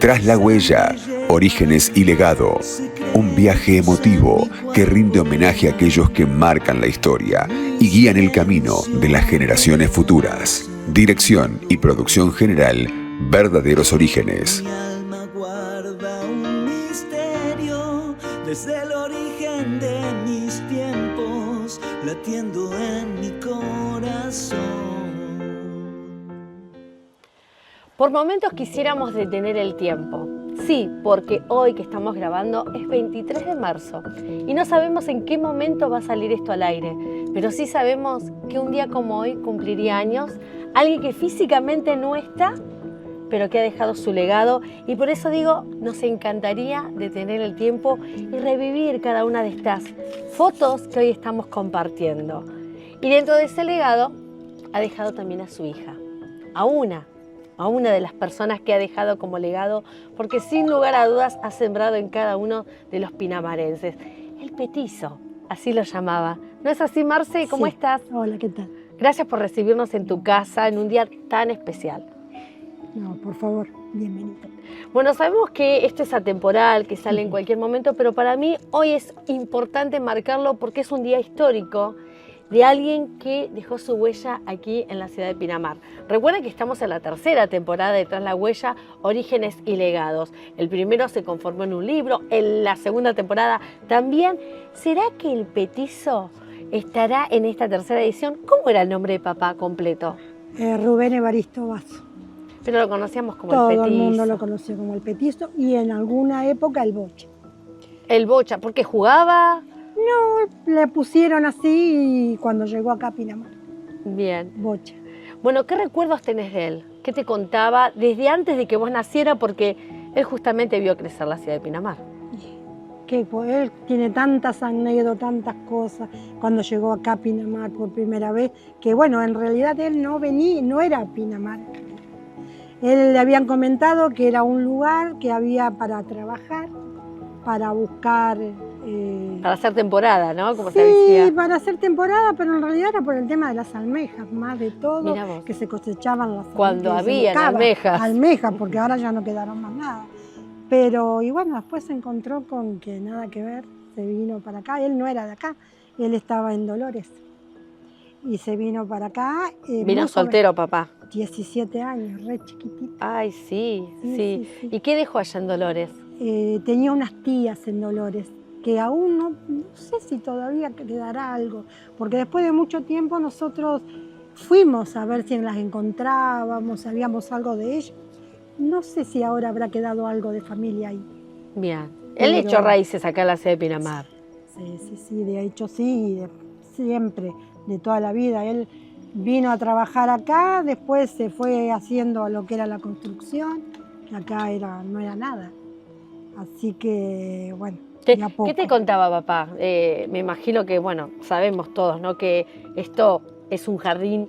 Tras la huella, orígenes y legado. Un viaje emotivo que rinde homenaje a aquellos que marcan la historia y guían el camino de las generaciones futuras. Dirección y producción general, Verdaderos Orígenes. Mi alma guarda un misterio desde el origen de mis tiempos, latiendo en mi corazón. Por momentos quisiéramos detener el tiempo. Sí, porque hoy que estamos grabando es 23 de marzo y no sabemos en qué momento va a salir esto al aire, pero sí sabemos que un día como hoy cumpliría años alguien que físicamente no está, pero que ha dejado su legado, y por eso digo, nos encantaría detener el tiempo y revivir cada una de estas fotos que hoy estamos compartiendo. Y dentro de ese legado ha dejado también a su hija, a una de las personas que ha dejado como legado, porque sin lugar a dudas ha sembrado en cada uno de los pinamarenses. El petizo, así lo llamaba. ¿No es así, Marce? ¿Cómo estás? Hola, ¿qué tal? Gracias por recibirnos en tu casa en un día tan especial. No, por favor, bienvenido. Bueno, sabemos que esto es atemporal, que sale en cualquier momento, pero para mí hoy es importante marcarlo porque es un día histórico de alguien que dejó su huella aquí en la ciudad de Pinamar. Recuerden que estamos en la tercera temporada de Tras la Huella, Orígenes y Legados. El primero se conformó en un libro, en la segunda temporada también. ¿Será que el petizo estará en esta tercera edición? ¿Cómo era el nombre de papá completo? Rubén Evaristo Basso. Pero lo conocíamos como Todo el petizo. el mundo lo conoció como el petizo y en alguna época el bocha. El bocha, porque jugaba. No, le pusieron así y cuando llegó acá a Pinamar. Bien. Bocha. Bueno, ¿qué recuerdos tenés de él? ¿Qué te contaba desde antes de que vos nacieras? Porque él justamente vio crecer la ciudad de Pinamar. Que pues, él tiene tantas anécdotas, tantas cosas cuando llegó acá a Pinamar por primera vez, que bueno, en realidad él no venía, no era Pinamar. Él le habían comentado que era un lugar que había para trabajar, para buscar... Para hacer temporada, ¿no? Como sí, se decía. para hacer temporada, pero en realidad era por el tema de las almejas, más de todo, Mirá vos. que se cosechaban las almejas. Cuando que se habían buscaban almejas. Almejas, porque ahora ya no quedaron más nada. Pero, y bueno, después se encontró con que nada que ver, se vino para acá. Él no era de acá, él estaba en Dolores. Y se vino para acá. Vino muy soltero, joven, papá. 17 años, re chiquitito. Ay, sí. Sí. ¿Y qué dejó allá en Dolores? Tenía unas tías en Dolores, que aún no sé si todavía quedará algo, porque después de mucho tiempo nosotros fuimos a ver si las encontrábamos, sabíamos algo de ellas. No sé si ahora habrá quedado algo de familia ahí. Bien. Él Pero- echó raíces acá en la ciudad de Pinamar. Sí, de hecho sí, siempre, de toda la vida. Él vino a trabajar acá, después se fue haciendo a lo que era la construcción, que acá no era nada. Así que, bueno, de a poco. ¿Qué te contaba papá? Me imagino que, bueno, sabemos todos, ¿no? Que esto es un jardín,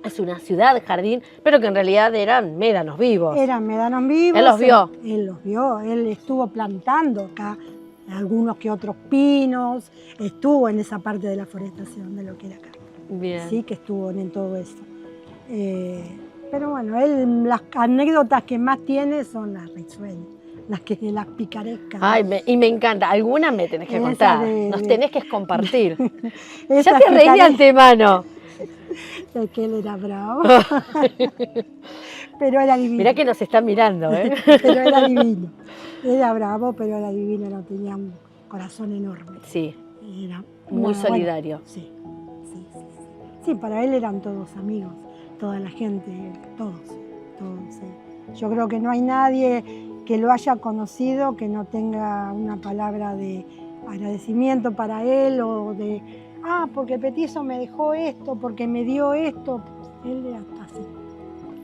es una ciudad jardín, pero que en realidad eran médanos vivos. Eran médanos vivos. ¿Él los vio? Él los vio, él estuvo plantando acá algunos que otros pinos, estuvo en esa parte de la forestación de lo que era acá. Bien. Sí, que estuvo en todo eso. Pero bueno, él, las anécdotas que más tiene son las risueñas, las picarescas. Ay, me encanta. Algunas me tenés que Esa contar. de- Nos tenés que compartir. Ya Esas te reí de picarescas, antemano. de que él era bravo. Pero era divino. Mirá que nos están mirando, ¿eh? Pero era divino. Era bravo, pero era divino, no tenía un corazón enorme. Sí, Era muy bueno, solidario. sí. Sí, para él eran todos amigos, toda la gente, todos. Sí. Yo creo que no hay nadie que lo haya conocido que no tenga una palabra de agradecimiento para él o de, porque Petizo me dejó esto, porque me dio esto. Él era así.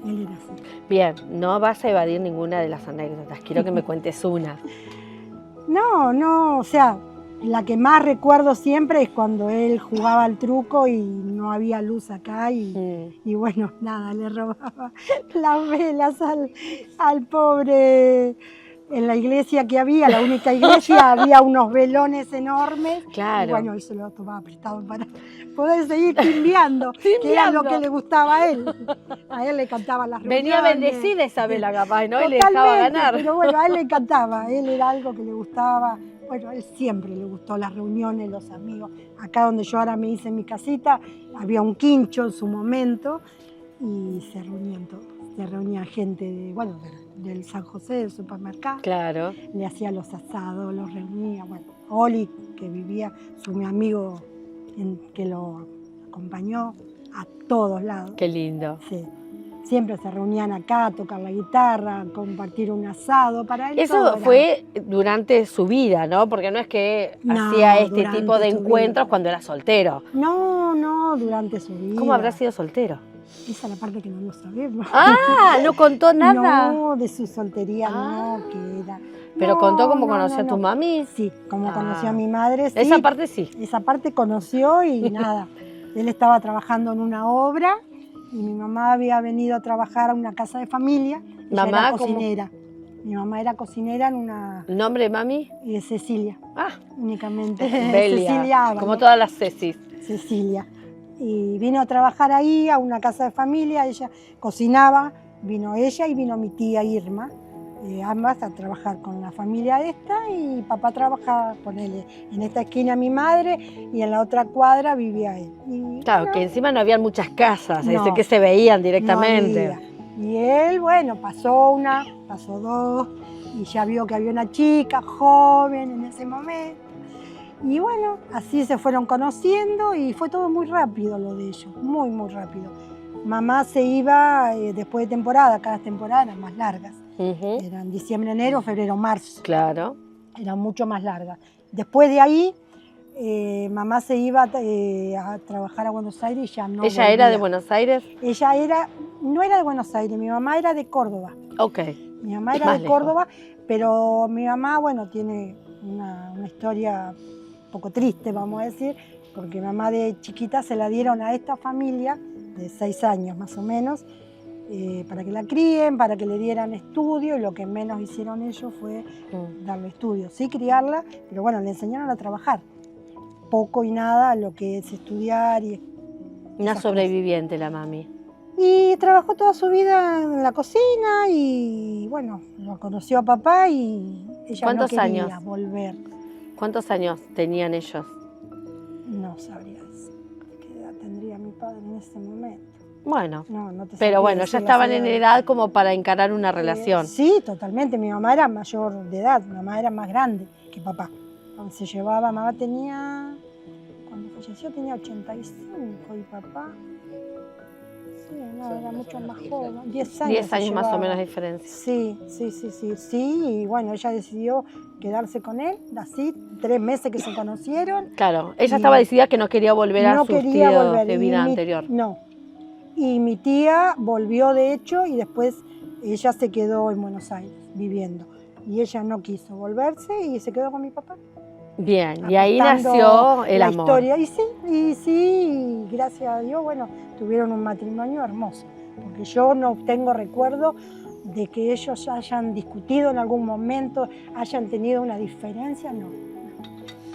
Él era así. Bien, no vas a evadir ninguna de las anécdotas. Quiero que me cuentes una. No, o sea, la que más recuerdo siempre es cuando él jugaba al truco y no había luz acá y bueno, nada, le robaba las velas al pobre en la iglesia que había, la única iglesia, había unos velones enormes. Claro. Y bueno, él se lo tomaba prestado para poder seguir timbiando, que era lo que le gustaba a él. A él le encantaban las reuniones. Venía bendecida esa vela capaz, ¿no? Y le dejaba Totalmente, ganar. pero bueno, a él le encantaba, él era algo que le gustaba. Bueno, a él siempre le gustó las reuniones, los amigos. Acá donde yo ahora me hice mi casita, había un quincho en su momento y se reunían todos. Se reunía gente del San José, del supermercado. Claro. Le hacía los asados, los reunía. Bueno, Oli, que vivía, mi amigo que lo acompañó a todos lados. Qué lindo. Sí. Siempre se reunían acá a tocar la guitarra, a compartir un asado para él. Eso fue durante su vida, ¿no? Porque no es que hacía este tipo de encuentros cuando era soltero. No, durante su vida. ¿Cómo habrá sido soltero? Esa es la parte que no lo sabemos. Ah, ¿no contó nada? No, de su soltería no, que era. ¿Pero contó cómo conoció a tu mami? Sí, cómo conoció a mi madre, sí. Esa parte sí. Esa parte conoció y nada. Él estaba trabajando en una obra y mi mamá había venido a trabajar a una casa de familia. Ella ¿Mamá era cocinera. Mi mamá era cocinera en una... ¿El nombre de mami? Cecilia. Ah, Únicamente. Belia. Cecilia Ábalos. Como todas las Cecis. Cecilia. Y vino a trabajar ahí, a una casa de familia, ella cocinaba, vino ella y vino mi tía Irma, ambas a trabajar con la familia esta, y papá trabajaba con él. En esta esquina mi madre y en la otra cuadra vivía él. Y, claro, bueno, que encima no habían muchas casas, No, que se veían no directamente. había. Y él, bueno, pasó una, pasó dos, y ya vio que había una chica joven en ese momento. Y bueno, así se fueron conociendo y fue todo muy rápido lo de ellos, muy, muy rápido. Mamá se iba después de temporada, cada temporada eran más largas. Eran diciembre, enero, febrero, marzo. Claro. Eran mucho más largas. Después de ahí, mamá se iba a trabajar a Buenos Aires y ya no ¿Ella volvía. era de Buenos Aires? Ella no era de Buenos Aires, mi mamá era de Córdoba. Ok. Mi mamá era Más de lejos. Córdoba, pero mi mamá, bueno, tiene una historia un poco triste, vamos a decir, porque mi mamá de chiquita se la dieron a esta familia, de 6 años más o menos, para que la críen, para que le dieran estudio, y lo que menos hicieron ellos fue darle estudio. Sí, criarla, pero bueno, le enseñaron a trabajar. Poco y nada lo que es estudiar y Una esas sobreviviente la mami. y trabajó toda su vida en la cocina y bueno, lo conoció a papá y ella ¿Cuántos no quería años? volver. ¿Cuántos años tenían ellos? No sabría decir qué edad tendría mi padre en ese momento. Bueno, No te pero sabría bueno, ya decir las estaban en edades. edad como para encarar una relación. Sí, totalmente. Mi mamá era mayor de edad, mi mamá era más grande que papá. Cuando se llevaba, mamá tenía, cuando falleció tenía 85 y papá, sí, no, era mucho más joven, 10 años. 10 se años más o llevaba. menos de diferencia. Sí, y bueno, ella decidió quedarse con él, así, 3 meses que se conocieron. Claro, ella Y estaba decidida que no quería volver a no su quería estilo volver. de y vida mi- anterior. No. Y mi tía volvió, de hecho, y después ella se quedó en Buenos Aires viviendo. Y ella no quiso volverse y se quedó con mi papá. Bien, y ahí apostando nació el la amor. historia. Y sí, y gracias a Dios, bueno, tuvieron un matrimonio hermoso. Porque yo no tengo recuerdo de que ellos hayan discutido en algún momento, hayan tenido una diferencia, no.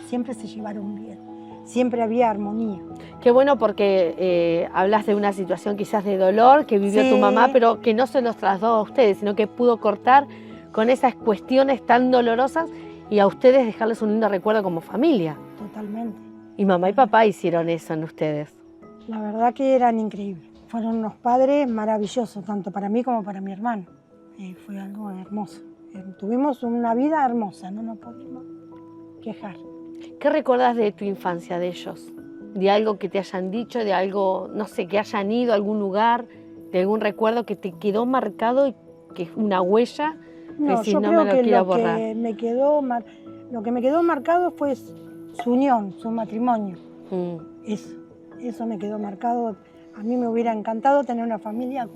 Siempre se llevaron bien, siempre había armonía. Qué bueno porque hablas de una situación quizás de dolor que vivió Sí. tu mamá, pero que no se los trasladó a ustedes, sino que pudo cortar con esas cuestiones tan dolorosas y a ustedes dejarles un lindo recuerdo como familia. Totalmente. Y mamá y papá hicieron eso en ustedes. La verdad que eran increíbles. Fueron unos padres maravillosos, tanto para mí como para mi hermano. Fue algo hermoso. Tuvimos una vida hermosa, no nos podemos quejar. ¿Qué recuerdas de tu infancia de ellos? De algo que te hayan dicho, de algo, no sé, que hayan ido a algún lugar, de algún recuerdo que te quedó marcado y que es una huella. No, si yo no creo me lo que quiero lo borrar. que me quedó marcado fue su unión, su matrimonio. Eso me quedó marcado. A mí me hubiera encantado tener una familia.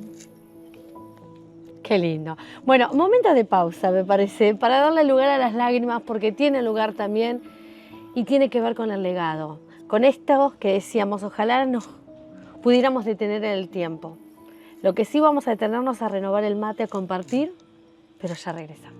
Qué lindo. Bueno, momento de pausa, me parece, para darle lugar a las lágrimas, porque tiene lugar también y tiene que ver con el legado. Con esto que decíamos, ojalá nos pudiéramos detener en el tiempo. Lo que sí vamos a detenernos a renovar el mate, a compartir, pero ya regresamos.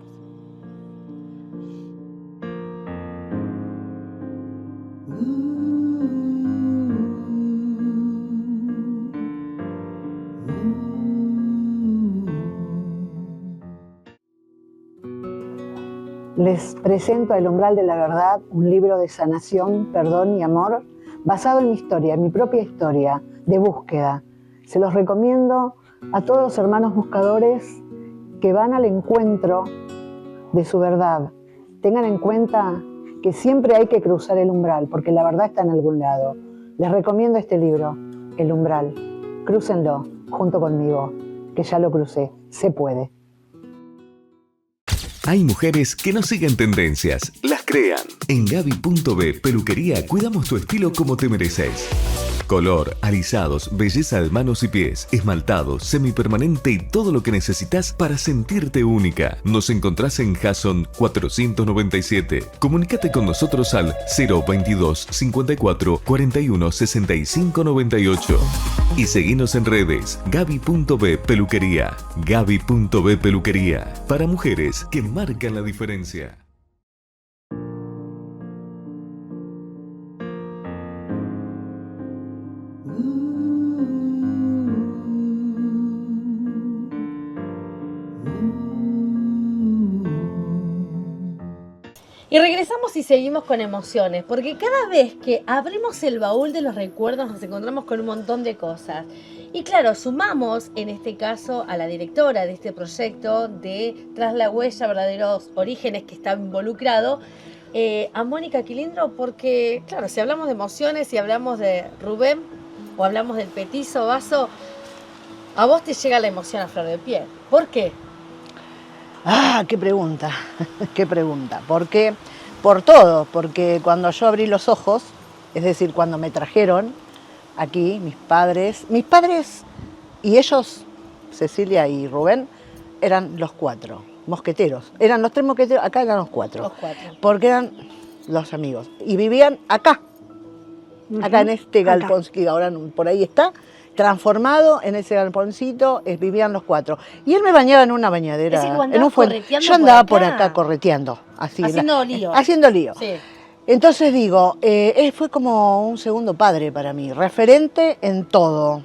Les presento El umbral de la verdad, un libro de sanación, perdón y amor, basado en mi historia, en mi propia historia de búsqueda. Se los recomiendo a todos los hermanos buscadores que van al encuentro de su verdad. Tengan en cuenta que siempre hay que cruzar el umbral, porque la verdad está en algún lado. Les recomiendo este libro, El umbral. Crúcenlo junto conmigo, que ya lo crucé. Se puede. Hay mujeres que no siguen tendencias, las crean. En Gaby.b Peluquería cuidamos tu estilo como te mereces. Color, alisados, belleza de manos y pies, esmaltados, semipermanente y todo lo que necesitas para sentirte única. Nos encontrás en Jason 497. Comunícate con nosotros al 022 54 41 65 98. Y seguinos en redes, Gaby.b Peluquería. Gaby.b Peluquería. Para mujeres que marcan la diferencia. Y regresamos y seguimos con emociones, porque cada vez que abrimos el baúl de los recuerdos nos encontramos con un montón de cosas. Y claro, sumamos en este caso a la directora de este proyecto de Tras la Huella, Verdaderos Orígenes, que está involucrado, a Mónica Quilindro, porque claro, si hablamos de emociones, si hablamos de Rubén o hablamos del petizo Vaso, a vos te llega la emoción a flor de piel. ¿Por qué? Ah, qué pregunta, qué pregunta. ¿Por qué? Por todo, porque cuando yo abrí los ojos, es decir, cuando me trajeron aquí, mis padres y ellos, Cecilia y Rubén, eran los 4 mosqueteros. Eran los 3 mosqueteros, acá eran los 4. Los 4. Porque eran los amigos. Y vivían acá, acá en este galpón que ahora por ahí está. Transformado en ese galponcito, vivían los 4. Y él me bañaba en una bañadera, Es decir, en un fuente. Yo andaba por acá correteando, así, haciendo lío. Haciendo lío. Sí. Entonces digo, él fue como un segundo padre para mí, referente en todo.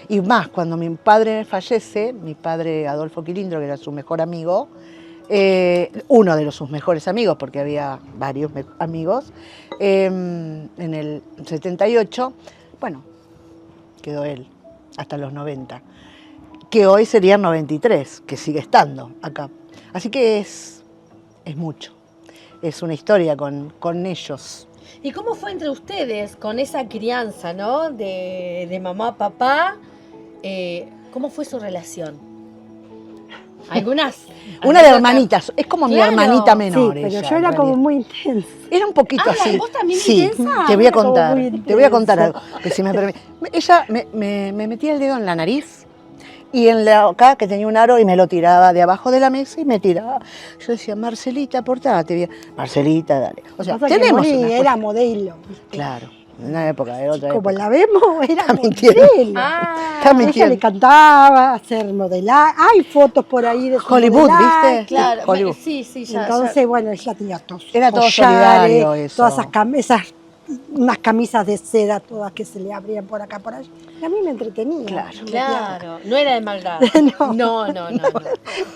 Y más, cuando mi padre fallece, mi padre Adolfo Quilindro, que era su mejor amigo, uno de sus mejores amigos, porque había varios amigos, en el 78, bueno, quedó él hasta los 90, que hoy serían 93, que sigue estando acá. Así que es mucho, es una historia con ellos. ¿Y cómo fue entre ustedes con esa crianza, ¿no? de mamá, papá? ¿Cómo fue su relación? ¿Algunas? Una de hermanitas, es como Claro. mi hermanita menor. Sí, pero ella, yo era en como realidad. muy intensa. Era un poquito así. ¿Vos también sí, intensa? te voy a Era como contar, muy te voy a contar intensa. algo, que si me permite. Ella me metía el dedo en la nariz y acá que tenía un aro y me lo tiraba de abajo de la mesa y me tiraba. Yo decía, Marcelita, portate bien. Marcelita, dale. O sea, Pasa que tenemos Moni una era cosa- modelo. ¿viste? Claro, en una época, de otra Como época. la vemos, era Está mintiendo. modelo. Ah, Está Ella mintiendo. le cantaba, hacer modelar. Hay fotos por ahí de su Hollywood, modelaje. ¿viste? claro. Hollywood. Sí, ya. Entonces, bueno, ella tenía todos sus Era todo collares, solidario eso. todas esas camisas, unas camisas de seda, todas que se le abrían por acá, por allá. Y a mí me entretenía. Claro. Claro, no era de maldad. No. No.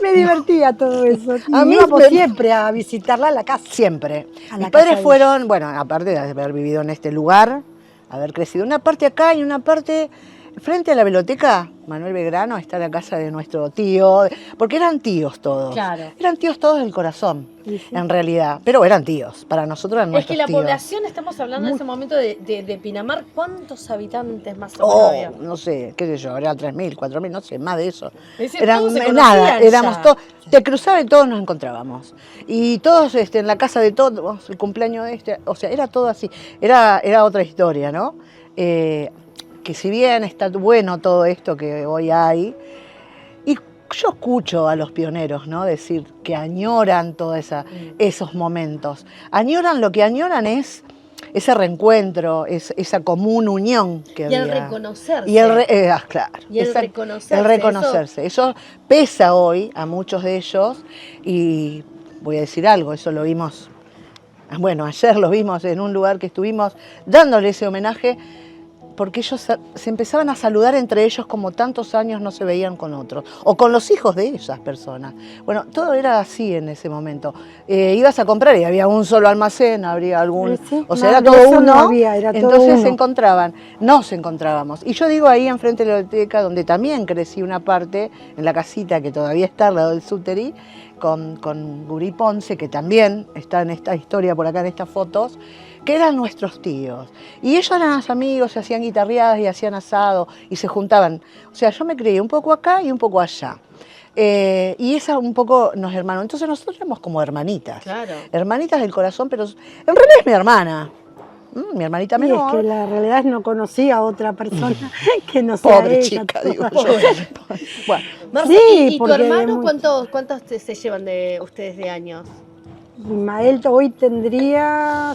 Me divertía todo eso. Y A mí íbamos me- siempre a visitarla a la casa. Siempre. A Mis la padres casa de fueron, bueno, aparte de haber vivido en este lugar, haber crecido una parte acá y una parte frente a la biblioteca Manuel Belgrano, está la casa de nuestro tío, porque eran tíos todos. Claro. Eran tíos todos del corazón, Sí, sí. en realidad, pero eran tíos, para nosotros eran Es nuestros que la tíos. población, estamos hablando en ese momento de Pinamar, ¿cuántos habitantes más o Oh, menos había? no sé, qué sé yo, eran 3.000, 4.000, no sé, más de eso. Es decir, todos se nada, conocían éramos ya. todos, te cruzaba y todos nos encontrábamos. Y todos en la casa de todos, el cumpleaños de o sea, era todo así. Era otra historia, ¿no? Que si bien está bueno todo esto que hoy hay, y yo escucho a los pioneros, ¿no? Decir que añoran todos esos momentos. Añoran, lo que añoran es ese reencuentro, esa común unión que Y había. el reconocerse. Y claro. Y el exacto, reconocerse, el reconocerse. Eso pesa hoy a muchos de ellos y voy a decir algo, eso lo vimos, bueno, ayer lo vimos en un lugar que estuvimos dándole ese homenaje porque ellos se empezaban a saludar entre ellos como tantos años no se veían con otros, o con los hijos de esas personas. Bueno, todo era así en ese momento. Ibas a comprar y había un solo almacén, habría algún... Sí, o sea, no, era de todo eso uno, no había, era todo entonces uno. se encontraban, nos encontrábamos. Y yo digo ahí enfrente de la biblioteca, donde también crecí una parte, en la casita que todavía está al lado del Súteri, con Gurí Ponce, que también está en esta historia por acá en estas fotos, que eran nuestros tíos. Y ellos eran los amigos, se hacían guitarreadas y hacían asado y se juntaban. O sea, yo me crié un poco acá y un poco allá. Y esa un poco nos hermanó. Entonces nosotros éramos como hermanitas. Claro. Hermanitas del corazón, pero en realidad es mi hermana. Mi hermanita Y menor. es que la realidad es no conocía a otra persona que no sea Pobre ella. chica, digo yo. Bueno, Marce, Sí, ¿y tu porque hermano muy- cuántos se llevan de ustedes de años? Ismael hoy tendría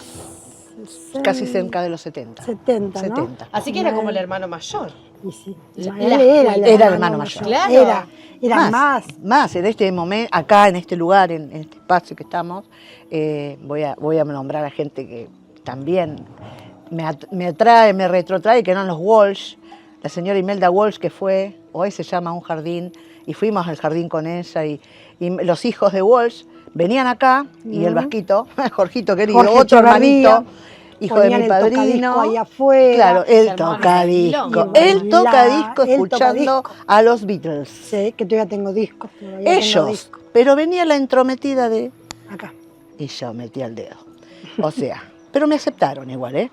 casi cerca de los 70. 70, ¿no? 70. Así que era como el hermano mayor. Y sí, La- Ismael la- era el hermano mayor. Claro. Era más. Más, en este momento, acá en este lugar, en este espacio que estamos, voy a nombrar a gente que también me atrae, me retrotrae, que eran los Walsh, la señora Imelda Walsh, que fue, hoy se llama Un Jardín, y fuimos al jardín con ella, y los hijos de Walsh venían acá, y el Vasquito, Jorgito querido, Jorge otro Echeverría, hermanito, hijo de ponían mi el padrino. tocadisco ahí afuera. Claro, el hermano tocadisco. Milonga. El tocadisco El escuchando tocadisco. a los Beatles. Sí, que todavía tengo discos. Todavía tengo Ellos. discos. Pero venía la entrometida de... Acá. Y yo metía el dedo. O sea, pero me aceptaron igual, ¿eh?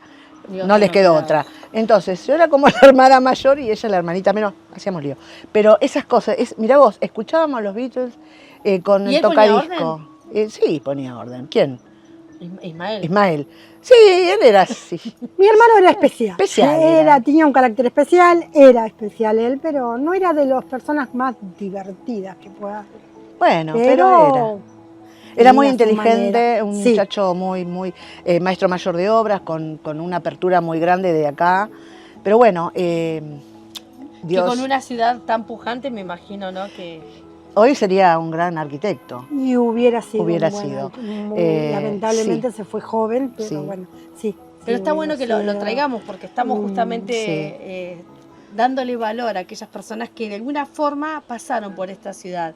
Dios, No les quedó claro. otra. Entonces, yo era como la hermana mayor y ella la hermanita menor. Hacíamos lío. Pero esas cosas, mirá vos, escuchábamos a los Beatles con ¿Y el él ponía tocadisco. Sí, ponía orden. ¿Quién? Ismael. Ismael. Sí, él era así. Mi hermano era especial. Especial era. Tenía un carácter especial, era especial él, pero no era de las personas más divertidas que pueda haber. Bueno, pero era. Era muy tenía su inteligente, manera. un Sí. muchacho muy maestro mayor de obras, con una apertura muy grande de acá. Pero bueno, Dios, Que con una ciudad tan pujante me imagino, ¿no? Que hoy sería un gran arquitecto. Y hubiera sido. Hubiera un buen sido. alto, lamentablemente sí. se fue joven, pero Sí. bueno, sí. Pero sí, está bueno que lo hubiera sido- traigamos porque estamos justamente sí. dándole valor a aquellas personas que de alguna forma pasaron por esta ciudad,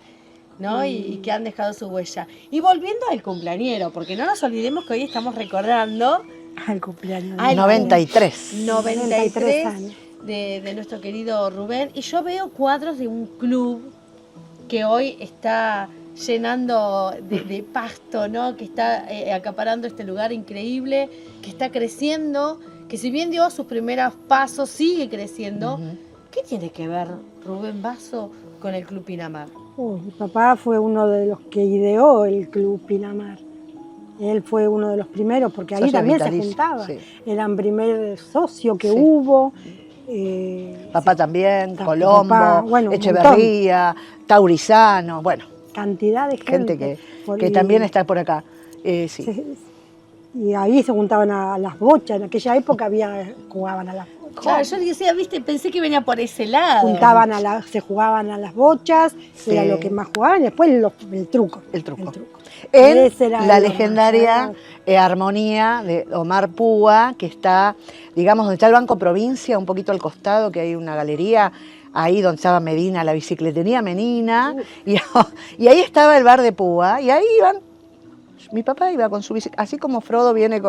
¿no? Y que han dejado su huella. Y volviendo al cumpleañero, porque no nos olvidemos que hoy estamos recordando Al cumpleaños. Al 93. 93 años. de nuestro querido Rubén. Y yo veo cuadros de un club que hoy está llenando de pasto, ¿no? Que está acaparando este lugar increíble, que está creciendo, que si bien dio sus primeros pasos, sigue creciendo. Ujú. ¿Qué tiene que ver Rubén Basso con el Club Pinamar? Mi papá fue uno de los que ideó el Club Pinamar. Él fue uno de los primeros, porque ahí Socio también se vitalicio, juntaba. sí. Era el primer socio que Sí. hubo. Papá también, Papá, Colombo, bueno, un Echeverría, Taurizano, bueno, Cantidad de gente gente. que también está por acá. Sí. Y ahí se juntaban a las bochas. En aquella época jugaban a las bochas. Claro, yo decía, viste, pensé que venía por ese lado. Se jugaban a las bochas, Sí. era lo que más jugaban, y después el truco. El truco. El truco. En Ese era la lo legendaria más. Armonía de Omar Púa, que está, digamos, donde está el Banco Provincia, un poquito al costado, que hay una galería, ahí donde estaba Medina, la bicicletería Menina, y ahí estaba el bar de Púa, y ahí iban, mi papá iba con su bicicleta, así como Frodo viene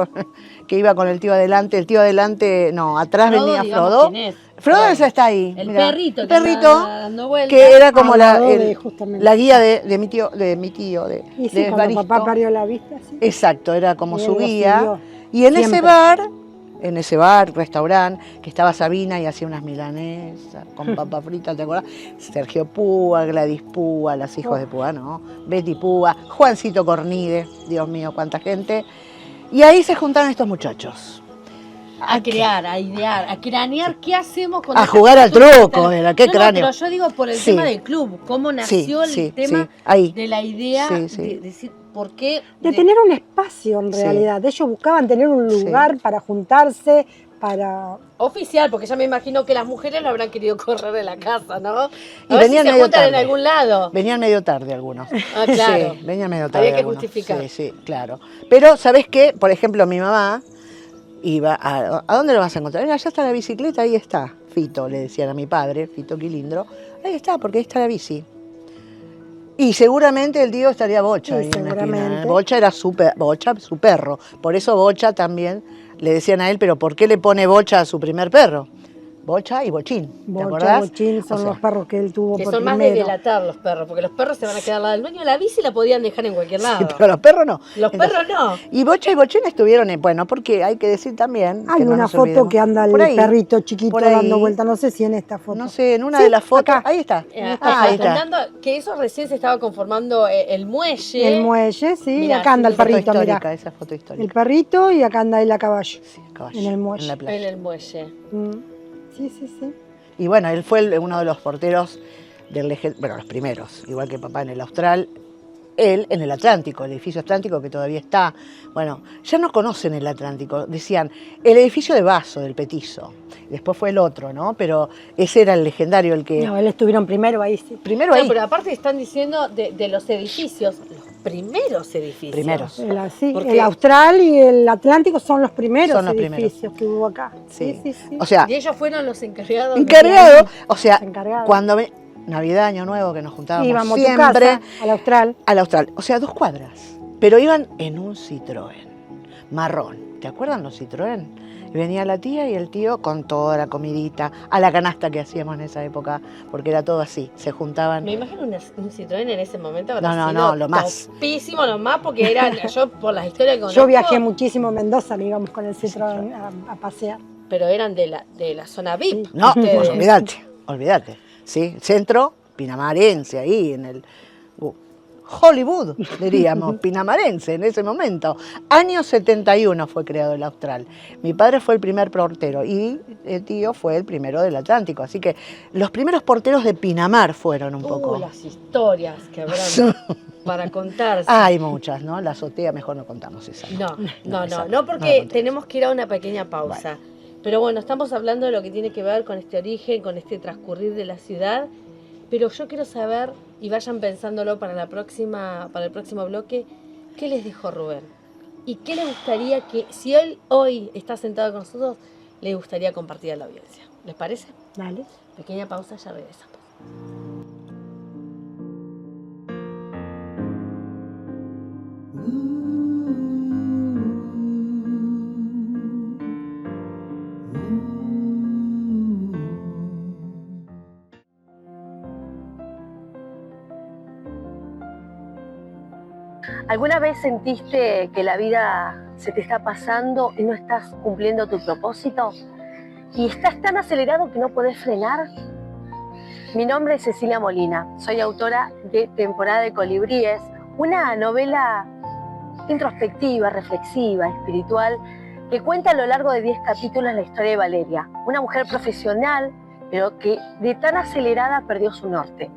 que iba con el tío adelante, no, atrás Frodo, venía digamos, Frodo. ¿quién es? Frodo Bueno, ese está ahí. El mirá. perrito. El que anda perrito, dando vueltas. que era como Al lado de, justamente. la guía de mi tío, de Y sí, cuando Evaristo. papá perdió la vista, sí. Exacto, era como Y su él lo guía. siguió, Y en siempre. ese bar, restaurante, que estaba Sabina y hacía unas milanesas con papa frita, ¿te acuerdas? Sergio Púa, Gladys Púa, las hijos de Púa, ¿no? Betty Púa, Juancito Cornide, Dios mío, cuánta gente. Y ahí se juntaron estos muchachos. A crear, a idear, a cranear qué hacemos con A esta jugar al cultura truco, digital. era, qué No, cráneo. pero yo digo por el Sí. tema del club, cómo nació Sí, el tema sí, ahí. de la idea Sí, sí. de decir por qué. De tener un espacio en Sí. realidad. Ellos buscaban tener un lugar para juntarse, para... Oficial, porque ya me imagino que las mujeres lo habrán querido correr de la casa, ¿no? A Y ver venían si se medio juntan en tarde. algún lado. Venían medio tarde algunos. Ah, claro. Sí, venían medio tarde Había que algunos. justificar. Sí, sí, claro. Pero, ¿sabés qué? Por ejemplo, mi mamá iba ¿a dónde lo vas a encontrar? Allá está la bicicleta, ahí está. Fito, le decían a mi padre, Fito Quilindro. Ahí está, porque ahí está la bici. Y seguramente el tío estaría Bocha Sí, ahí en la esquina. seguramente. Bocha era Bocha, su perro. Por eso Bocha también le decían a él, pero ¿por qué le pone Bocha a su primer perro? Bocha y Bochín, ¿te Bocha, acordás? Bochín son O sea, los perros que él tuvo Que por son más de primero. delatar los perros, porque los perros se van a quedar al lado del dueño. La bici la podían dejar en cualquier lado. sí, pero los perros no. Los perros no. Y Bocha y Bochín estuvieron, bueno, porque hay que decir también... Hay que no una nos foto olvidemos. que anda el Por ahí, perrito chiquito por ahí. dando vuelta, no sé si en esta foto. No sé, en una Sí, de las fotos... acá. Ahí está. Ahí Ahí está. contando que eso recién se estaba conformando el muelle. El muelle, sí, Mirá, acá anda sí, el foto perrito, histórica, mirá. esa foto histórica. El perrito y acá anda él a caballo. Sí, caballo, en el muelle. en la playa. En el muelle. Sí, sí, sí. Y bueno, él fue uno de los porteros bueno, los primeros, igual que papá en el Austral, él en el Atlántico, el edificio Atlántico que todavía está. Bueno, ya no conocen el Atlántico, decían, el edificio de Vaso, del Petizo. Después fue el otro, ¿no? Pero ese era el legendario, el que... No, él estuvieron primero ahí, sí. Primero No, ahí. pero aparte están diciendo de los edificios, los primeros edificios. Primeros. Sí, Porque- el Austral y el Atlántico son los primeros Son los edificios que hubo acá. Sí. Sí, sí, sí. O sea, Y ellos fueron los encargados. encargado, o sea, Encargado. cuando Navidad, Año Nuevo, que nos juntábamos Íbamos a tu siempre casa, al Austral. al Austral, o sea, 2 cuadras, pero iban en un Citroën marrón, ¿te acuerdan los Citroën? Y venía la tía y el tío con toda la comidita, a la canasta que hacíamos en esa época, porque era todo así, se juntaban. Me imagino un Citroën en ese momento. No, habrá no, sido no, lo más. Topísimo, lo más, porque eran, yo por las historias que conozco, Yo viajé muchísimo a Mendoza, le íbamos con el Citroën a pasear. pero eran de la zona VIP. No, ustedes. pues olvídate, ¿sí? Centro pinamarense, ahí en el Hollywood, diríamos, pinamarense en ese momento. Año 71 fue creado el Austral. Mi padre fue el primer portero y el tío fue el primero del Atlántico. Así que los primeros porteros de Pinamar fueron un poco. Las historias que habrán para contarse. Hay muchas, ¿no? La azotea mejor no contamos esa. No, porque no tenemos que ir a una pequeña pausa. Pero bueno, estamos hablando de lo que tiene que ver con este origen, con este transcurrir de la ciudad. Pero yo quiero saber, y vayan pensándolo para el próximo bloque, ¿qué les dijo Rubén? ¿Y qué les gustaría que, si él hoy está sentado con nosotros, le gustaría compartir a la audiencia? ¿Les parece? Dale. Pequeña pausa, ya regresamos. ¿Alguna vez sentiste que la vida se te está pasando y no estás cumpliendo tu propósito? ¿Y estás tan acelerado que no podés frenar? Mi nombre es Cecilia Molina, soy autora de Temporada de Colibríes, una novela introspectiva, reflexiva, espiritual, que cuenta a lo largo de 10 capítulos la historia de Valeria, una mujer profesional, pero que de tan acelerada perdió su norte.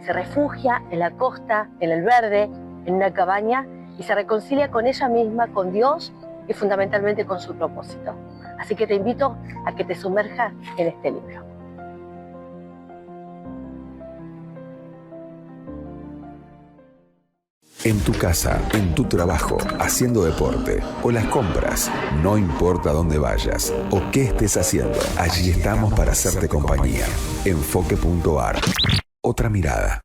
Se refugia en la costa, en el verde, en una cabaña, y se reconcilia con ella misma, con Dios y fundamentalmente con su propósito. Así que te invito a que te sumerjas en este libro. En tu casa, en tu trabajo, haciendo deporte o las compras, no importa dónde vayas o qué estés haciendo, allí estamos para hacerte compañía. Enfoque.ar. Otra mirada.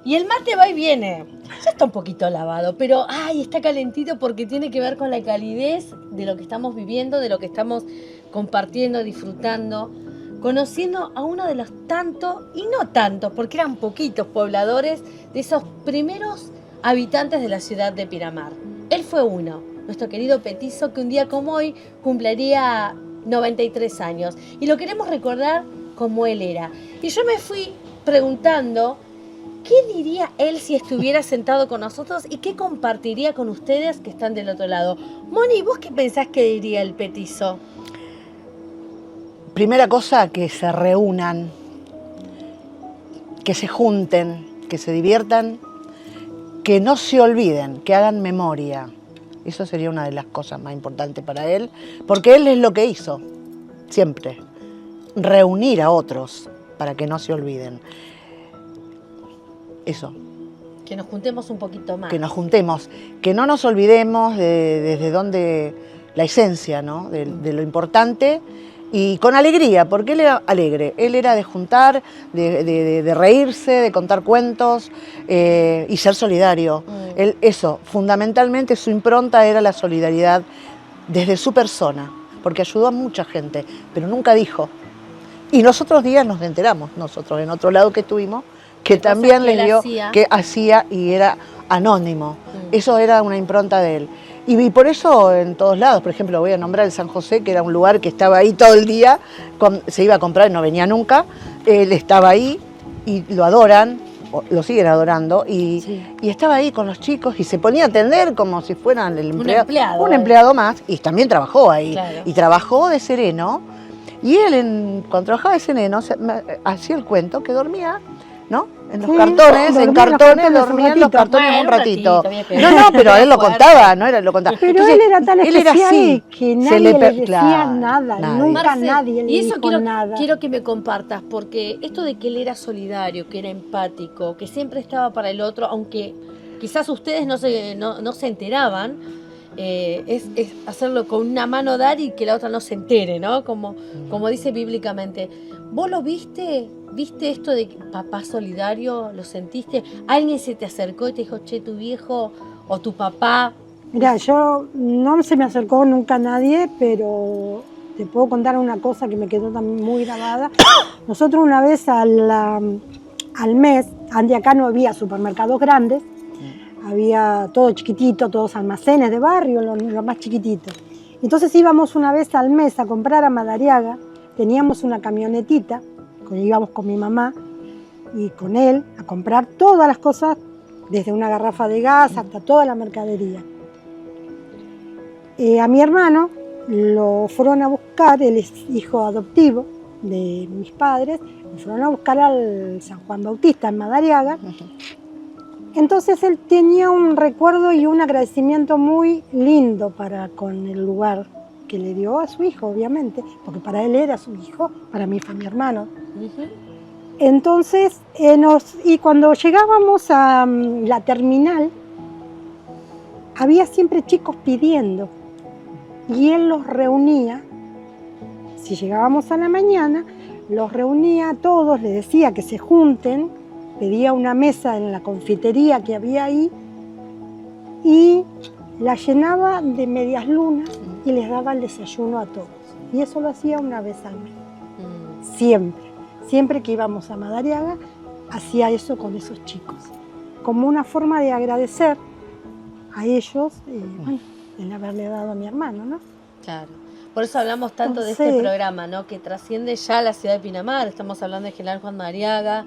Y el mate va y viene. Ya está un poquito lavado, pero está calentito porque tiene que ver con la calidez de lo que estamos viviendo, de lo que estamos compartiendo, disfrutando, conociendo a uno de los tantos, y no tantos, porque eran poquitos pobladores, de esos primeros habitantes de la ciudad de Pinamar. Él fue uno, nuestro querido Petizo, que un día como hoy cumpliría 93 años. Y lo queremos recordar como él era. Y yo me fui preguntando, ¿qué diría él si estuviera sentado con nosotros y qué compartiría con ustedes que están del otro lado? Moni, ¿vos qué pensás que diría el Petizo? Primera cosa, que se reúnan, que se junten, que se diviertan, que no se olviden, que hagan memoria. Eso sería una de las cosas más importantes para él, porque él es lo que hizo, siempre, reunir a otros para que no se olviden. Eso. Que nos juntemos un poquito más. Que nos juntemos, que no nos olvidemos desde dónde la esencia, ¿no? de lo importante, y con alegría, porque él era alegre, él era de juntar, de reírse, de contar cuentos y ser solidario. Él, eso, fundamentalmente su impronta era la solidaridad desde su persona, porque ayudó a mucha gente, pero nunca dijo. Y nosotros días nos enteramos, nosotros en otro lado que estuvimos, que también les dio, que hacía y era anónimo. Eso era una impronta de él. Y por eso en todos lados, por ejemplo, voy a nombrar el San José, que era un lugar que estaba ahí todo el día, se iba a comprar y no venía nunca, él estaba ahí y lo adoran, lo siguen adorando, y estaba ahí con los chicos y se ponía a atender como si fueran un empleado más, y también trabajó ahí, claro. Y trabajó de sereno, y él cuando trabajaba de sereno hacía el cuento que dormía, ¿no? En los cartones, dormía en los cartones un ratito. No, pero él lo contaba, ¿no? Lo contaba. Pero entonces, él era tan especial que nadie le decía nada, nunca Marce, nadie le dijo nada. Quiero que me compartas, porque esto de que él era solidario, que era empático, que siempre estaba para el otro, aunque quizás ustedes no se enteraban, es hacerlo con una mano dar y que la otra no se entere, ¿no? Como dice bíblicamente. ¿Vos lo viste? ¿Viste esto de papá solidario? ¿Lo sentiste? ¿Alguien se te acercó y te dijo, che, tu viejo o tu papá? Mirá, yo no se me acercó nunca nadie, pero te puedo contar una cosa que me quedó también muy grabada. Nosotros una vez al mes, de acá no había supermercados grandes, había todo chiquitito, todos almacenes de barrio, lo más chiquitito. Entonces íbamos una vez al mes a comprar a Madariaga, teníamos una camionetita, íbamos con mi mamá y con él a comprar todas las cosas, desde una garrafa de gas hasta toda la mercadería. A mi hermano lo fueron a buscar, él es hijo adoptivo de mis padres, lo fueron a buscar al San Juan Bautista en Madariaga. Entonces él tenía un recuerdo y un agradecimiento muy lindo con el lugar que le dio a su hijo, obviamente, porque para él era su hijo, para mí fue mi hermano. Entonces, y cuando llegábamos a la terminal, había siempre chicos pidiendo, y él los reunía. Si llegábamos a la mañana, los reunía a todos, les decía que se junten, pedía una mesa en la confitería que había ahí, y la llenaba de medias lunas y les daba el desayuno a todos. Y eso lo hacía una vez al mes. Siempre que íbamos a Madariaga, hacía eso con esos chicos. Como una forma de agradecer a ellos, el haberle dado a mi hermano, ¿no? Claro. Por eso hablamos tanto de este programa, ¿no? Que trasciende ya la ciudad de Pinamar. Estamos hablando de General Juan Madariaga,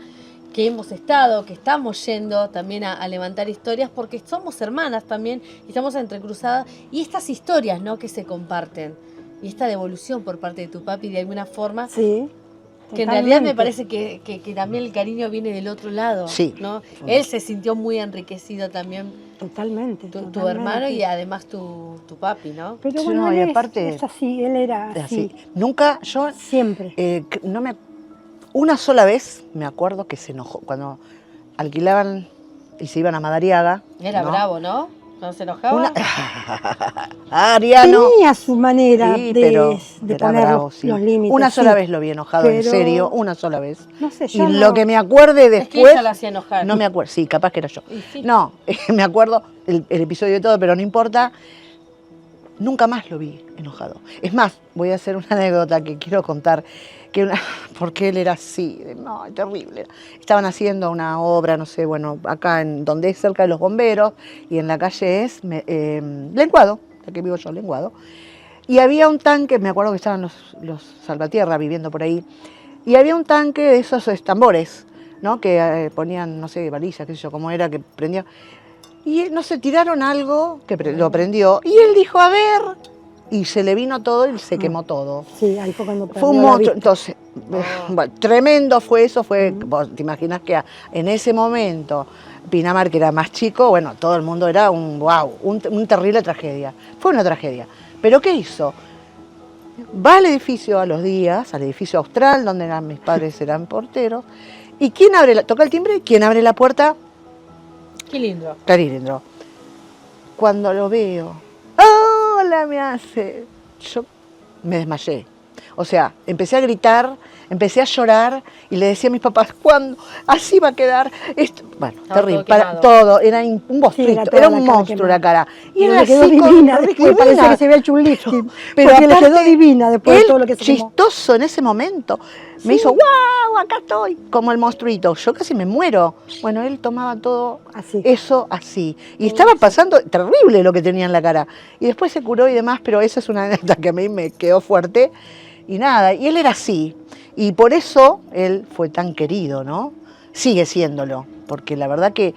que hemos estado, que estamos yendo también a levantar historias, porque somos hermanas también, y estamos entrecruzadas, y estas historias, ¿no? Que se comparten, y esta devolución por parte de tu papi de alguna forma, sí, que en realidad me parece que también el cariño viene del otro lado, sí, ¿no? Él se sintió muy enriquecido también, totalmente, tu hermano y además tu papi, ¿no? Pero bueno, no, y él aparte, es así, él era así. Nunca, yo siempre. Una sola vez me acuerdo que se enojó cuando alquilaban y se iban a Madariaga. Era bravo, ¿no? ¿No se enojaba? Ariano. Tenía su manera de poner bravo, los límites. Una sola vez lo vi enojado, en serio, una sola vez. No sé, y lo que me acuerde después... Es que ella la hacía enojar. No me acuerdo, sí, capaz que era yo. Sí. No, me acuerdo el episodio de todo, pero no importa. Nunca más lo vi enojado. Es más, voy a hacer una anécdota que quiero contar, porque él era así, no, terrible. Estaban haciendo una obra, no sé, bueno, acá donde es cerca de los bomberos, y en la calle es Lenguado, la que vivo yo, Lenguado. Y había un tanque, me acuerdo que estaban los Salvatierra viviendo por ahí, y había un tanque de esos tambores, ¿no? Que ponían, no sé, balillas, qué sé yo, cómo era, que prendía. Y no sé, tiraron algo que lo prendió, y él dijo, a ver, y se le vino todo y se quemó todo. Sí, ahí fue cuando fue un monstruo. Entonces, bueno, tremendo fue eso, vos te imaginas que en ese momento Pinamar, que era más chico, bueno, todo el mundo era un terrible tragedia. Fue una tragedia. ¿Pero qué hizo? Va al edificio a los días, al edificio Austral, donde mis padres eran porteros, y toca el timbre, ¿quién abre la puerta? Quilindro. Quilindro. Cuando lo veo, ¡hola! Me hace. Yo me desmayé. O sea, empecé a gritar, empecé a llorar y le decía a mis papás, ¿cuándo? Así va a quedar esto. Bueno, estaba terrible, todo era un monstruito, Sí, era un monstruo la cara. Y era le quedó así, divina, después parece que se había hecho un lifting. Pero Pero le quedó aparte, divina después de él, todo lo que se tomó. chistoso en ese momento. Me hizo, ¡guau! Acá estoy, como el monstruito. Yo casi me muero. Bueno, él tomaba todo Así. eso así. Y estaba pasando terrible lo que tenía en la cara. Y después se curó y demás, pero esa es una anécdota que a mí me quedó fuerte. Y nada, y él era así. Y por eso él fue tan querido, ¿no? Sigue siéndolo. Porque la verdad que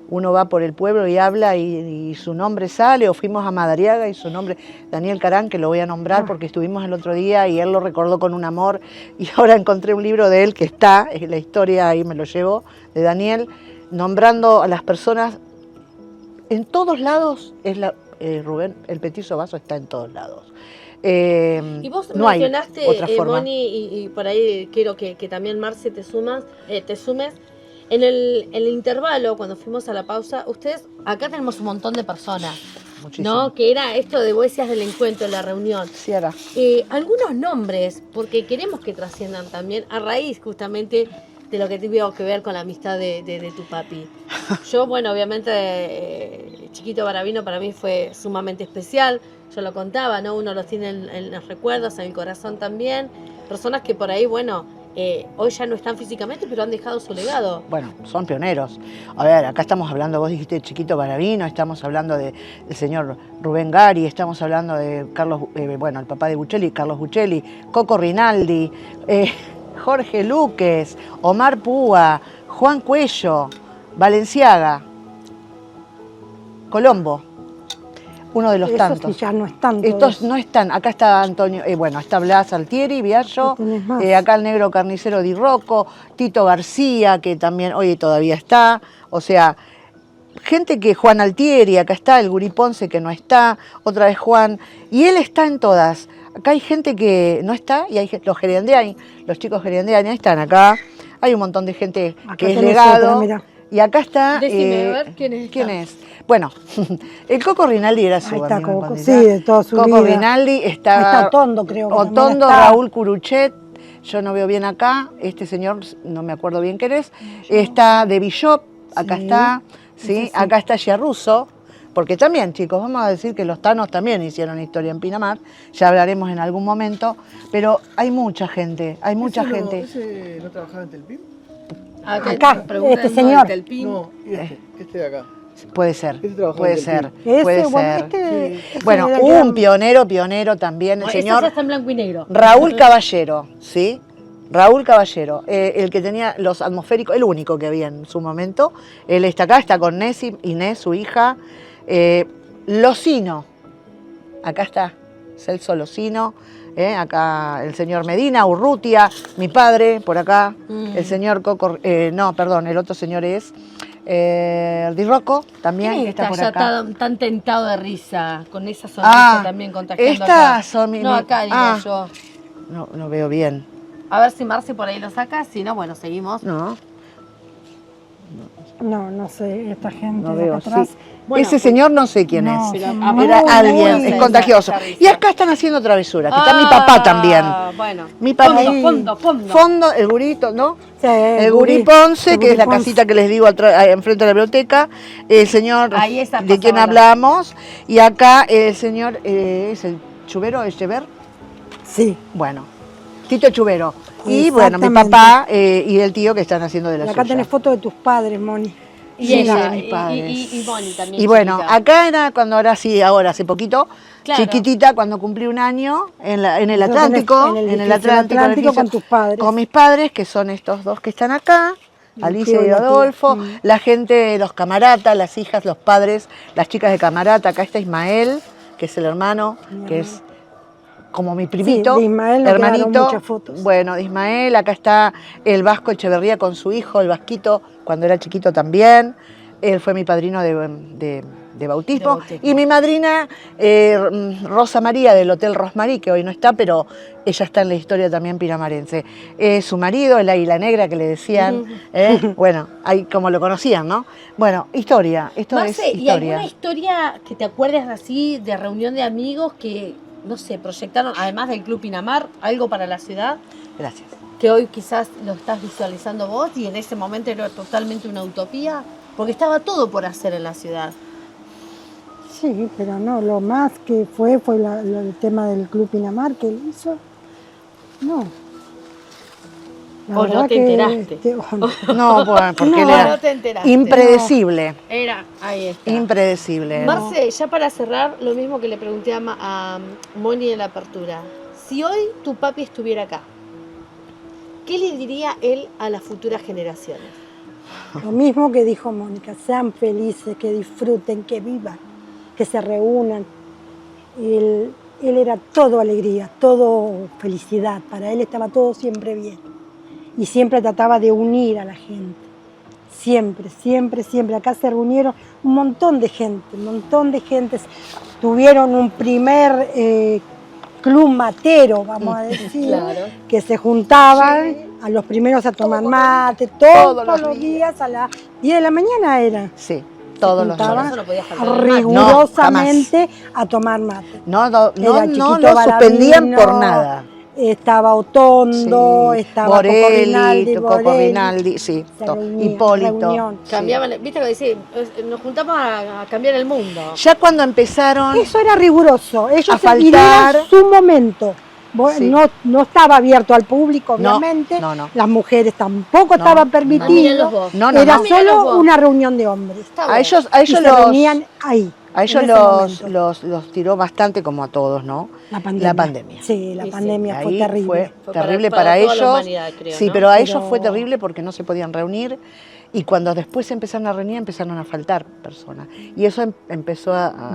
uno va por el pueblo y habla y su nombre sale, o fuimos a Madariaga y su nombre, Daniel Carán, que lo voy a nombrar porque estuvimos el otro día y él lo recordó con un amor, y ahora encontré un libro de él que está, es la historia, ahí me lo llevo, de Daniel, nombrando a las personas, en todos lados, Rubén, el petizo Basso está en todos lados. Y vos no mencionaste, hay otra forma. Moni, y por ahí quiero que también Marce te sumes. En el intervalo, cuando fuimos a la pausa, acá tenemos un montón de personas, Muchísimo. ¿no? Que era esto de vos decías del encuentro, de la reunión. Sí, era. Algunos nombres, porque queremos que trasciendan también, a raíz justamente de lo que tuvo que ver con la amistad de tu papi. Yo, bueno, obviamente, Chiquito Baravino para mí fue sumamente especial. Yo lo contaba, ¿no? Uno los tiene en los recuerdos, en el corazón también. Personas que por ahí, bueno, hoy ya no están físicamente, pero han dejado su legado. Bueno, son pioneros. A ver, acá estamos hablando, vos dijiste de Chiquito Baravino, estamos hablando del señor Rubén Gari, estamos hablando de Carlos, el papá de Buccelli, Carlos Buccelli, Coco Rinaldi, Jorge Luques, Omar Púa, Juan Cuello, Valenciaga, Colombo. Uno de los Esos tantos. sí ya no están Estos todos. no están. Acá está Antonio, está Blas Altieri, Viallo, No tenés más. acá el negro carnicero Di Rocco, Tito García, que también hoy todavía está. O sea, gente que Juan Altieri, acá está el Gurí Ponce que no está, otra vez Juan, y él está en todas. Acá hay gente que no está y hay los Gerendeani, los chicos Gerendeani están acá. Hay un montón de gente Acá que es tenés legado. otra, mirá. Y acá está. Decime, a ver, ¿quién es? ¿Quién es? Bueno, el Coco Rinaldi era su Ahí está amigo Coco, incondicional. sí, de toda su Coco vida. Rinaldi está. Ahí está Otondo, creo que también Otondo, está. Raúl Curuchet. Yo no veo bien acá. Este señor, no me acuerdo bien quién es. Está de Bishop, acá Sí, está. ¿sí? ese sí. Acá está Giarrusso. Porque también, chicos, vamos a decir que los tanos también hicieron historia en Pinamar. Ya hablaremos en algún momento. Pero hay mucha gente, hay mucha gente. ¿Ese no trabajaba en Telpim? Acá, preguntan, este ¿no? señor. Del Telpim. No, este de acá. Puede ser, Ese trabajó puede en ser, Telpim. Ese, puede bueno, ser. ese Bueno, era el un gran- pionero también, el No, esa señor ya está en blanco y negro. Raúl Caballero, ¿sí? Raúl Caballero, el que tenía los atmosféricos, el único que había en su momento. Él está acá, está con Inés, su hija. Locino, acá está Celso Locino. Acá el señor Medina, Urrutia, mi padre, por acá. El señor Coco, no, perdón, el otro señor es Di Rocco, también, ¿Quién que está está por ya acá. tan tentado de risa, con esa sonrisa también contagiando estas acá? son No, acá digo yo. No veo bien. A ver si Marce por ahí lo saca, si no, bueno, seguimos. No, No sé, esta gente no de veo. acá atrás. Sí. Bueno, Ese señor no sé quién No, es. son Pero, muy, Era alguien, muy- es contagioso. esa risa. Y acá están haciendo travesuras, que está mi papá también. Bueno, Mi papá. fondo. El gurito, ¿no? Sí, El Gurí Ponce, el que es la Gurí Ponce. casita que les digo enfrente de la biblioteca. El señor Ahí está, de quien pasaba hablamos. Y acá el señor, ¿es el Chubero, Echever? Sí. Bueno, Tito Chubero. Y bueno, mi Exactamente. papá y el tío que están haciendo de la Y acá suya. tenés fotos de tus padres, Moni. Y Sí, ella, de mis padres. y Moni también. Y bueno, chiquita. acá era cuando ahora sí, ahora hace poquito, Claro. chiquitita, cuando cumplí un año, en el Nosotros Atlántico, en el en el edificio Atlántico, Atlántico con tus padres. con mis padres, que son estos dos que están acá, El Alicia tío y y la tía. Adolfo, la gente, los camaratas, las hijas, los padres, las chicas de camarata. Acá está Ismael, que es el hermano, que es como mi primito, Sí, de Ismael no quedaron hermanito. muchas fotos. Bueno, de Ismael, acá está el Vasco Echeverría con su hijo, el Vasquito, cuando era chiquito también. Él fue mi padrino de bautismo. De bautismo. Y mi madrina, Rosa María, del Hotel Rosmarí, que hoy no está, pero ella está en la historia también pinamarense. Su marido, el Águila Negra, que le decían, bueno, ahí como lo conocían, ¿no? Bueno, historia, esto Marce, es ¿y historia. alguna historia que te acuerdes así de reunión de amigos que, no sé, proyectaron, además del Club Pinamar, algo para la ciudad? Gracias. Que hoy quizás lo estás visualizando vos y en ese momento era totalmente una utopía, porque estaba todo por hacer en la ciudad. Sí, pero no, lo más que fue el tema del Club Pinamar que él hizo. No. La ¿O no verdad te enteraste? No, bueno, porque No, él no era te enteraste. impredecible. Era, ahí está. Impredecible. Marce, ya para cerrar, lo mismo que le pregunté a Moni en la apertura. Si hoy tu papi estuviera acá, ¿qué le diría él a las futuras generaciones? Lo mismo que dijo Mónica, sean felices, que disfruten, que vivan, que se reúnan. Él era todo alegría, todo felicidad, para él estaba todo siempre bien. Y siempre trataba de unir a la gente, siempre, siempre, siempre. Acá se reunieron un montón de gente, Tuvieron un primer club matero, vamos a decir, Claro. que se juntaban a los primeros a tomar mate, todos los días a las 10 de la mañana era. Sí, todos los juntaban días. Eso no podía faltar el mate. rigurosamente a tomar mate. No Era lo Chiquito suspendían por Balavino, nada. Estaba Otondo, Sí. estaba Coco Rinaldi, sí. se reunía, Hipólito. reunión. Cambiaban, viste lo que decía, nos juntamos a cambiar el mundo. Ya cuando empezaron, Eso era riguroso, ellos A se faltar. vivían su momento. Sí. No estaba abierto al público, No, obviamente. no. Las mujeres tampoco No, estaban no. permitidas. Míralos vos. No, no, Era no. Míralos solo vos. una reunión de hombres. Está a bueno. ellos Y se reunían ahí. a ellos en ese momento. los tiró bastante, como a todos, ¿no? La pandemia. La pandemia. Sí, la Sí, sí. pandemia fue Ahí terrible. Fue Fue para- terrible para para toda la ellos. humanidad, creo, Sí, ¿no? pero a ellos Pero- fue terrible porque no se podían reunir y cuando después se empezaron a reunir empezaron a faltar personas. Y eso empezó a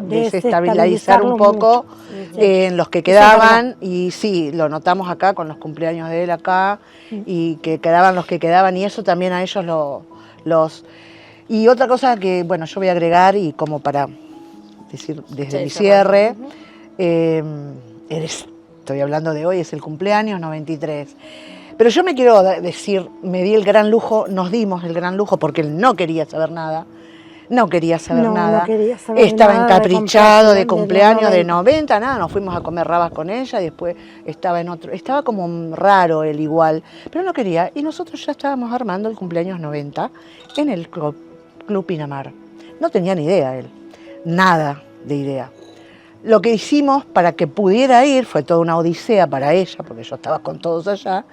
desestabilizar un poco mucho. en los que quedaban y sí, lo notamos acá con los cumpleaños de él acá y que quedaban los que quedaban y eso también a ellos los... Y otra cosa que, bueno, yo voy a agregar y como para decir desde Sí, mi cerrando. cierre, estoy hablando de hoy, es el cumpleaños 93. Pero yo me quiero decir, me di el gran lujo, nos dimos el gran lujo porque él no quería saber nada. No quería saber No, no nada. quería saber Estaba nada de encaprichado de cumpleaños cumpleaños de de 90, nada, nos fuimos a comer rabas con ella y después estaba en otro. Estaba como raro él igual, pero no quería. Y nosotros ya estábamos armando el cumpleaños 90 en el Club Pinamar. No tenía ni idea él, nada de idea. Lo que hicimos para que pudiera ir, fue toda una odisea para ella, porque yo estaba con todos allá,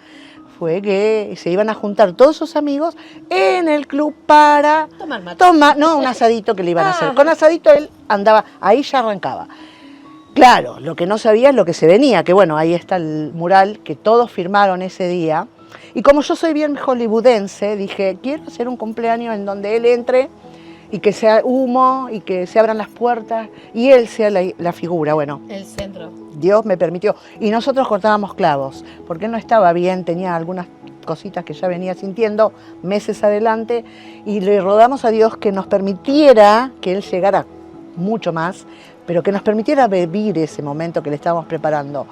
fue que se iban a juntar todos sus amigos en el club para Tomar mate. tomar, no, un asadito que le iban a hacer. Con asadito él andaba, ahí ya arrancaba. Claro, lo que no sabía es lo que se venía, que bueno, ahí está el mural que todos firmaron ese día. Y como yo soy bien hollywoodense, dije, quiero hacer un cumpleaños en donde él entre y que sea humo y que se abran las puertas y él sea la figura. Bueno, El centro. Dios me permitió. Y nosotros cortábamos clavos, porque él no estaba bien, tenía algunas cositas que ya venía sintiendo meses adelante, y le rogamos a Dios que nos permitiera que él llegara mucho más, pero que nos permitiera vivir ese momento que le estábamos preparando.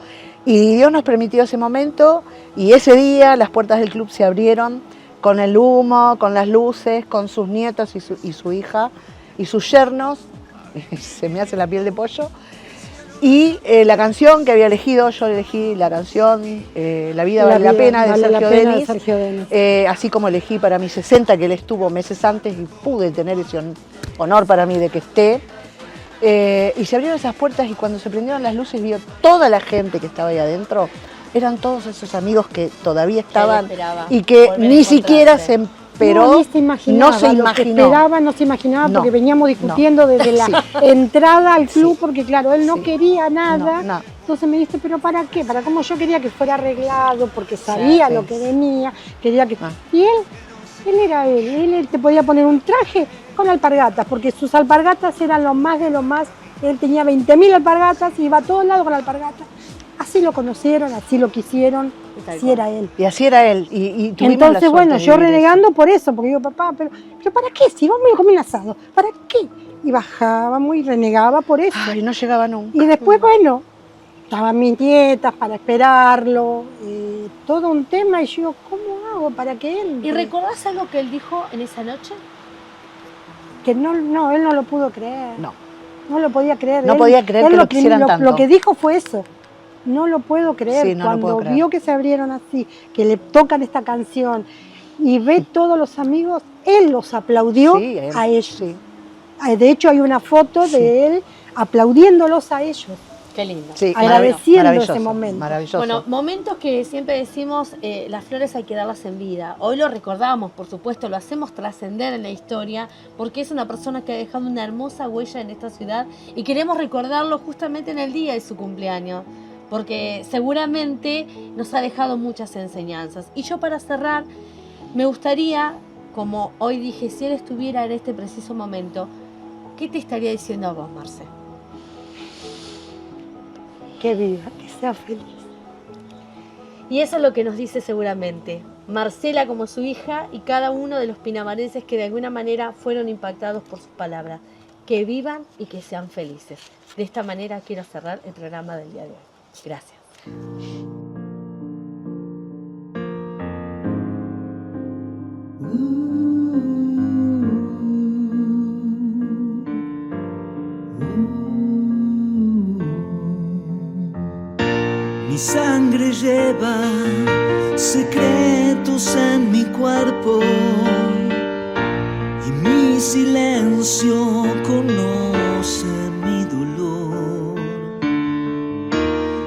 Y Dios nos permitió ese momento, y ese día las puertas del club se abrieron con el humo, con las luces, con sus nietos y su hija, y sus yernos, se me hace la piel de pollo. Y la canción que había elegido, yo elegí la canción La vida vale la pena de Sergio Denis, así como elegí para mi 60, que él estuvo meses antes y pude tener ese honor para mí de que esté. Y se abrieron esas puertas y cuando se prendieron las luces vio toda la gente que estaba ahí adentro, eran todos esos amigos que todavía estaban esperaba y que volver a ni siquiera encontrarse. No, ni se se imaginaba, no se lo que imaginó. esperaba, no se imaginaba No, porque veníamos discutiendo no. desde la Sí. entrada al club Sí. porque claro, él no Sí. quería nada. No. Entonces me dice, ¿pero para qué? Para cómo yo quería que fuera arreglado, porque sabía Sí. lo que venía, quería que... Ah. Y él era él te podía poner un traje con alpargatas, porque sus alpargatas eran lo más de lo más. Él tenía 20.000 alpargatas y iba a todos lados con alpargatas. así lo conocieron, así lo quisieron, así era él. Y así era él. Y tuvimos la Entonces, suerte bueno, de yo vivir renegando por eso, porque digo, papá, pero ¿para qué? Si vamos a comer un asado, ¿para qué? Y bajábamos y renegaba por eso. eso. Ay, no llegaba nunca. Y después, bueno, estaban mis nietas para esperarlo, todo un tema, y yo digo, ¿cómo hago para que él? ¿Y recordás algo que él dijo en esa noche? Que él no lo pudo creer. No lo podía creer. No podía creer que lo quisieran tanto. Lo que dijo fue eso. No lo puedo creer. Sí, no Cuando lo puedo creer. vio que se abrieron así, que le tocan esta canción y ve todos los amigos, él los aplaudió Sí, él, a ellos. sí. De hecho, hay una foto de él aplaudiéndolos a ellos, Qué lindo. Sí, agradeciendo maravilloso, ese momento. Maravilloso. Bueno, momentos que siempre decimos, las flores hay que darlas en vida. Hoy lo recordamos, por supuesto, lo hacemos trascender en la historia, porque es una persona que ha dejado una hermosa huella en esta ciudad y queremos recordarlo justamente en el día de su cumpleaños, porque seguramente nos ha dejado muchas enseñanzas. Y yo, para cerrar, me gustaría, como hoy dije, si él estuviera en este preciso momento, ¿qué te estaría diciendo a vos, Marce? Que viva, que sea feliz. Y eso es lo que nos dice seguramente Marcela como su hija y cada uno de los pinamarenses que de alguna manera fueron impactados por sus palabras. Que vivan y que sean felices. De esta manera quiero cerrar el programa del día de hoy. Gracias. Mi sangre lleva secretos en mi cuerpo y mi silencio conoce mi dolor.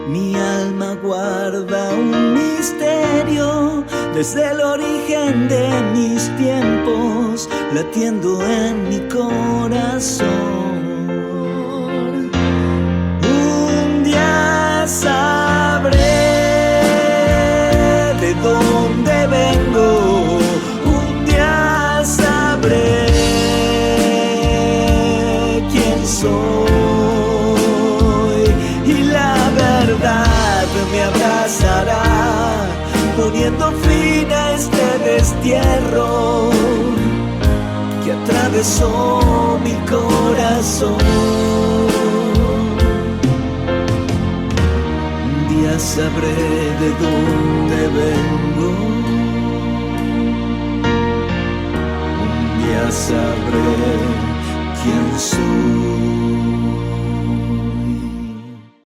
Mi alma guarda un misterio desde el origen de mis tiempos, latiendo en mi corazón. Un día sabré de dónde vengo, un día sabré quién soy, y la verdad me abrazará, poniendo fin a este destierro que atravesó mi corazón. Ya sabré de dónde vengo, un día sabré quién soy.